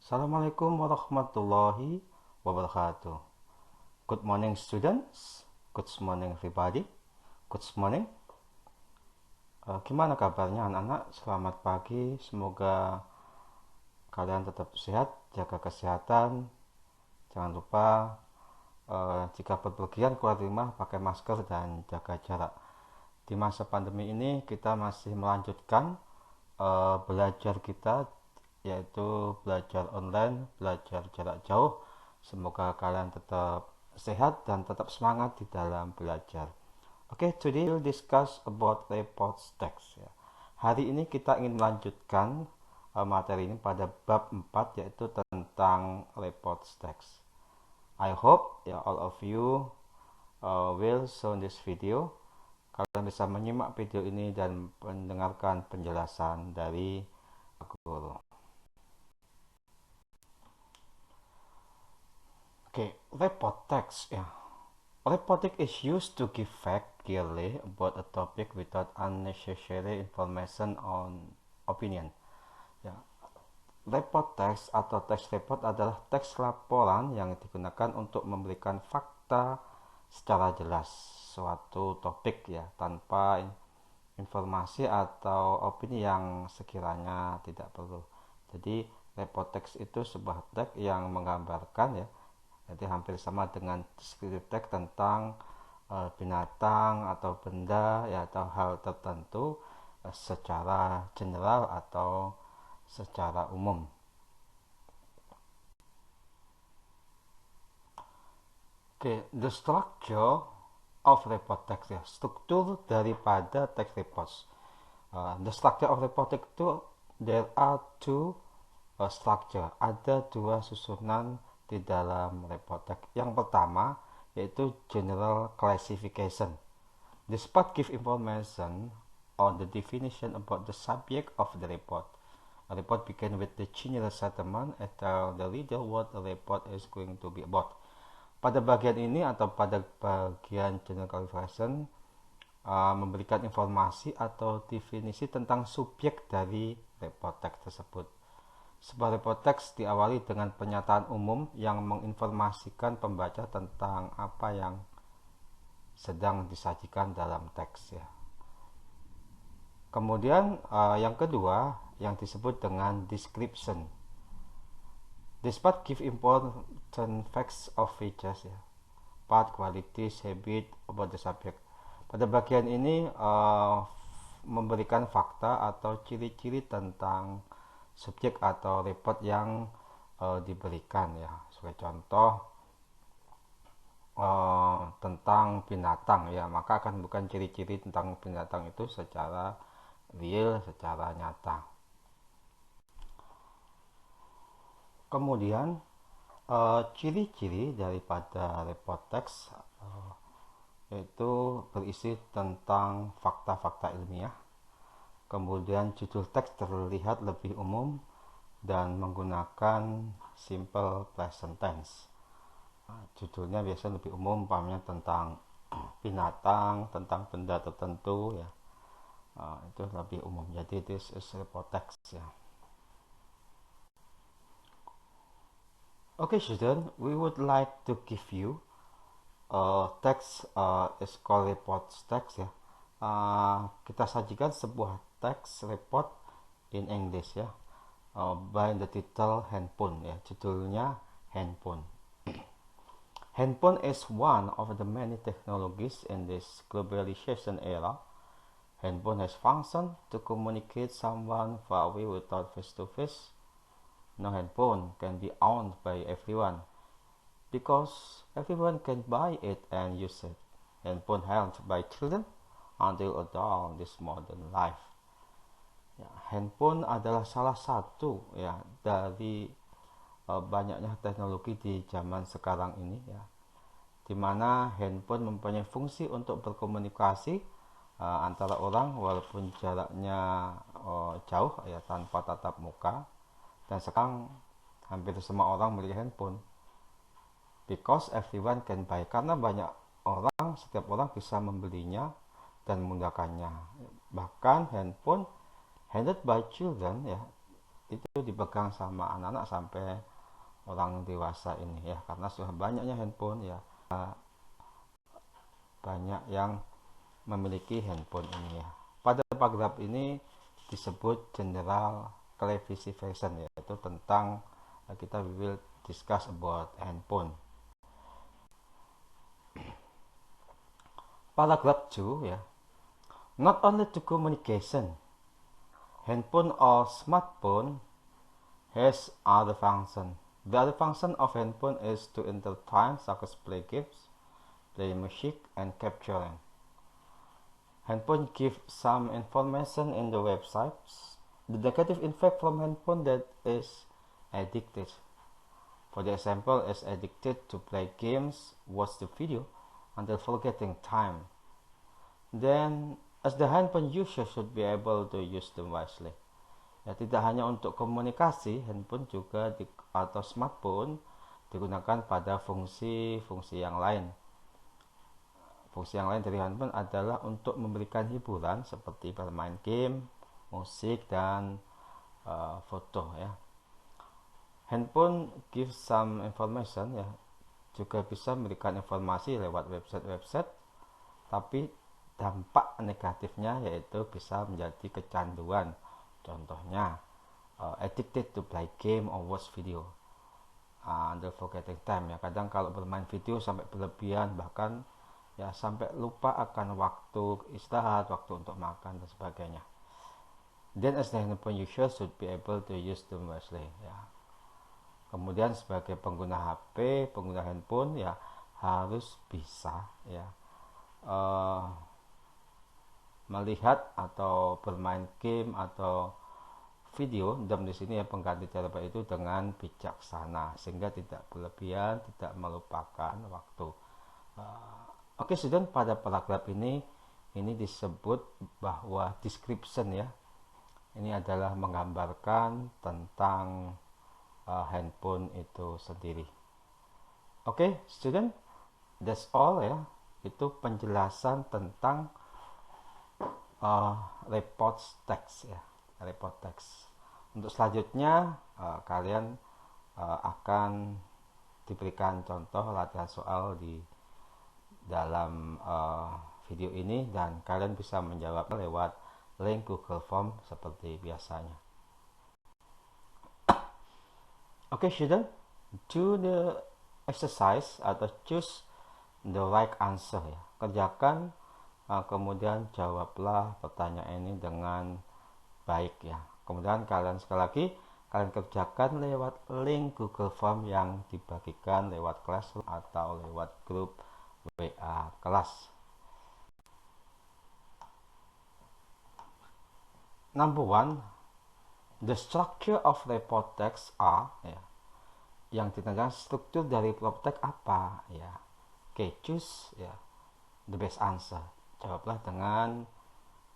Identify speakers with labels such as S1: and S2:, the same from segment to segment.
S1: Assalamualaikum warahmatullahi wabarakatuh. Good morning students. Good morning everybody. Good morning. Gimana kabarnya anak-anak? Selamat pagi. Semoga kalian tetap sehat, jaga kesehatan. Jangan lupa jika bepergian keluar rumah pakai masker dan jaga jarak. Di masa pandemi ini kita masih melanjutkan belajar kita, yaitu belajar online, belajar jarak jauh. Semoga kalian tetap sehat dan tetap semangat di dalam belajar. Okay, today we'll discuss about reports text. Ya. Hari ini kita ingin melanjutkan materi ini pada bab 4, yaitu tentang reports text. I hope all of you will show this video. Kalian bisa menyimak video ini dan mendengarkan penjelasan dari guru. Okay, report text ya. Report text is used to give fact clearly about a topic without unnecessary information on opinion. Ya. Report text atau text report adalah teks laporan yang digunakan untuk memberikan fakta secara jelas suatu topik ya, tanpa informasi atau opini yang sekiranya tidak perlu. Jadi report text itu sebuah teks yang menggambarkan ya, jadi hampir sama dengan deskriptif teks tentang binatang atau benda ya, atau hal tertentu secara general atau secara umum. Okay, the structure of report text ya, struktur daripada text reports. The structure of report text itu there are two structure, ada dua susunan di dalam report text. Yang pertama yaitu general classification. This part give information on the definition about the subject of the report. A report begin with the general statement and tell the reader what the report is going to be about. Pada bagian ini atau pada bagian general classification memberikan informasi atau definisi tentang subjek dari report text tersebut. Sebuah report text diawali dengan pernyataan umum yang menginformasikan pembaca tentang apa yang sedang disajikan dalam teks ya. Kemudian yang kedua yang disebut dengan description. This part give important facts of features ya, part, qualities, habit about the subject. Pada bagian ini memberikan fakta atau ciri-ciri tentang subjek atau report yang diberikan ya. Sebagai contoh tentang binatang ya, maka akan bukan ciri-ciri tentang binatang itu secara real, secara nyata. Kemudian ciri-ciri daripada report text yaitu berisi tentang fakta-fakta ilmiah. Kemudian judul teks terlihat lebih umum dan menggunakan simple present tense. Judulnya biasanya lebih umum, umpamanya tentang binatang, tentang benda tertentu ya. Itu lebih umum. Jadi this is report text ya. Okay student, we would like to give you text is called report text ya. Kita sajikan sebuah teks report in English ya, by the title handphone ya, judulnya handphone. Handphone is one of the many technologies in this globalization era. Handphone has function to communicate someone far away without face-to-face. No handphone can be owned by everyone because everyone can buy it and use it. Handphone held by children until adult this modern life. Ya, handphone adalah salah satu ya dari banyaknya teknologi di zaman sekarang ini ya, dimana handphone mempunyai fungsi untuk berkomunikasi antara orang walaupun jaraknya jauh ya, tanpa tatap muka. Dan sekarang hampir semua orang memiliki handphone because everyone can buy, karena banyak orang, setiap orang bisa membelinya dan menggunakannya. Bahkan handphone handled by children ya, itu dipegang sama anak-anak sampai orang dewasa ini ya, karena sudah banyaknya handphone ya, banyak yang memiliki handphone ini ya. Pada paragraf ini disebut general classification, yaitu tentang kita will discuss about handphone. Paragraph 2 ya. Not only to communication, handphone or smartphone has other function. The other function of handphone is to entertain, such as play games, play music, and capturing. Handphone give some information in the websites. The negative effect from handphone that is addicted. For the example, is addicted to play games, watch the video until forgetting time. Then, as the handphone user should be able to use them wisely. Ya, tidak hanya untuk komunikasi, handphone juga atau smartphone digunakan pada fungsi-fungsi yang lain. Fungsi yang lain dari handphone adalah untuk memberikan hiburan seperti bermain game, musik, dan foto ya. Handphone gives some information ya, juga bisa memberikan informasi lewat website-website, tapi dampak negatifnya yaitu bisa menjadi kecanduan. Contohnya addicted to play game or watch video until forgetting time ya. Kadang kalau bermain video sampai berlebihan, bahkan ya sampai lupa akan waktu istirahat, waktu untuk makan dan sebagainya. Then as the handphone user should be able to use them wisely ya. Kemudian sebagai pengguna HP, pengguna handphone ya harus bisa ya melihat atau bermain game atau video dan di sini ya pengganti jawaban itu dengan bijaksana sehingga tidak berlebihan, tidak melupakan waktu. Oke, student, pada paragraf ini disebut bahwa description ya. Ini adalah menggambarkan tentang handphone itu sendiri. Oke, student, that's all ya. Itu penjelasan tentang report text ya, report text. Untuk selanjutnya kalian akan diberikan contoh latihan soal di dalam video ini dan kalian bisa menjawab lewat link Google Form seperti biasanya. Oke, student, do the exercise atau choose the right answer ya. Kerjakan kemudian jawablah pertanyaan ini dengan baik ya. Kemudian kalian sekali lagi kalian kerjakan lewat link Google Form yang dibagikan lewat Classroom atau lewat grup WA kelas. Number 1, the structure of report text are ya. Yang ditanya struktur dari report text apa ya. Oke, choose ya the best answer. Jawablah dengan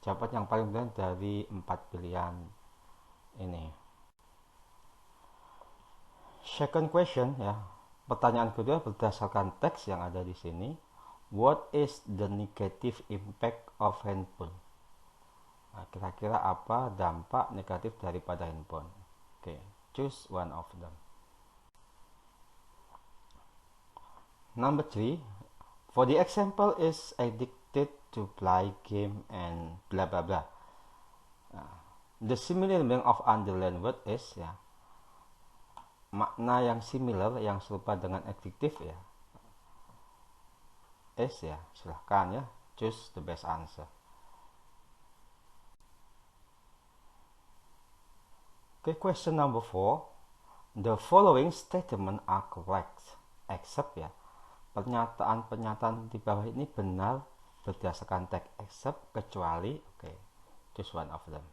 S1: jawaban yang paling benar dari 4 pilihan ini. Second question ya. Pertanyaan kedua berdasarkan teks yang ada di sini. What is the negative impact of handphone? Nah, kira-kira apa dampak negatif daripada handphone? Oke, choose one of them. Number 3, for the example is addicted to play game and blah blah blah. The similar meaning of underlined word is ya, makna yang similar yang serupa dengan adjektif ya, is ya, silahkan ya, choose the best answer. Okay, question number 4, the following statement are correct except ya, pernyataan-pernyataan di bawah ini benar berdasarkan teks except kecuali okay, choose one of them.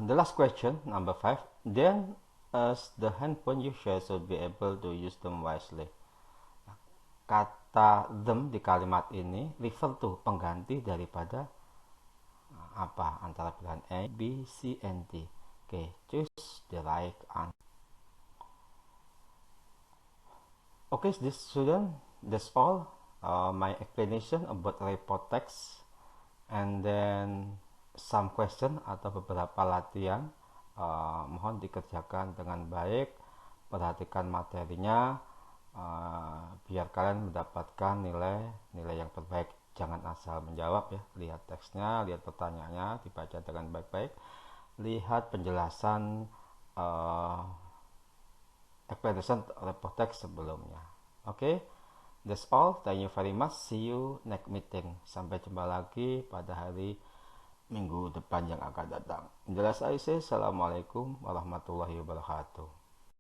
S1: The last question, number 5, then as the handphone user should be able to use them wisely. Kata them di kalimat ini refer to pengganti daripada apa antara pilihan A, B, C, and D. Okay, choose the right answer. Okay, this student, that's all my explanation about report text And then some question atau beberapa latihan, mohon dikerjakan dengan baik, perhatikan materinya, biar kalian mendapatkan nilai yang terbaik. Jangan asal menjawab ya, lihat teksnya, lihat pertanyaannya, dibaca dengan baik-baik, lihat penjelasan explanation report text sebelumnya. Oke, that's all. Thank you very much. See you next meeting. Sampai jumpa lagi pada hari Minggu depan yang akan datang. Jelas Aisyah. Assalamualaikum warahmatullahi wabarakatuh.